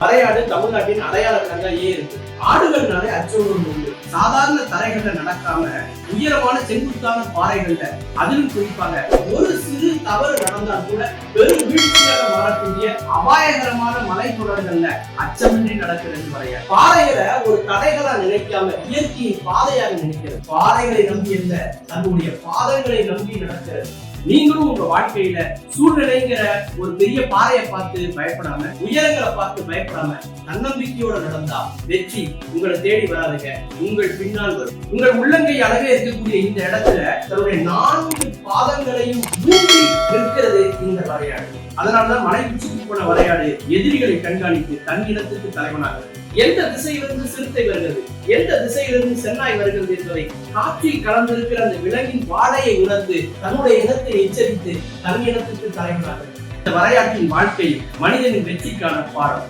வரையாடு தமிழ்நாட்டின் அடையாள கண்காயே இருக்கு. ஆடுகள்னாலே அச்சோடு உண்டு. சாதாரண தரைகள்ல நடக்காம உயரமான செங்குத்தான பாறைகள்ல, அதிலும் குறிப்பாக ஒரு சிறு தவறு நடந்தால் கூட பெரும் வீழ்ச்சியாக மாறக்கூடிய அபாயகரமான மலைத்தொடர்கள்ல அச்சமின்றி நடக்கிறது வரையாடு. பாறைகளை ஒரு தடைகளா நினைக்காம இயற்கையின் பாதையாக நினைக்கிறது. பாறைகளை நம்பி அல்ல, தன்னுடைய பாதங்களை நம்பி நடக்கிறது. நீங்களும் உங்க வாழ்க்கையில சூழ்நிலைங்கிற ஒரு பெரிய பாறையை பார்த்து பயப்படாம, உயரங்களை பார்த்து பயப்படாம தன்னம்பிக்கையோட நடந்தா வெற்றி உங்களை தேடி வராதுங்க, உங்கள் பின்னால் வரும். உங்கள் உள்ளங்கை அளவே இருக்கக்கூடிய இந்த இடத்துல தன்னுடைய 4 பாதங்களையும் ஊன்றி நிற்கிறது இந்த வரையாடு. அதனாலதான் மலை உச்சிக்கு போன வரையாடு எதிரிகளை கண்காணித்து தன் இடத்துக்கு தலைவனாகிறது. எந்த திசையிலிருந்து சிறுத்தை வருகிறது, எந்த திசையிலிருந்து சென்னாய் வருகிறது என்பதை காற்றில் கலந்திருக்கிற அந்த விலங்கின் வாடையை உணர்ந்து தன்னுடைய இனத்தை எச்சரித்து தன் இனத்துக்கு தலைவனாகிறது. இந்த வரையாட்டின் வாழ்க்கை மனிதனின் வெற்றிக்கான பாடம்.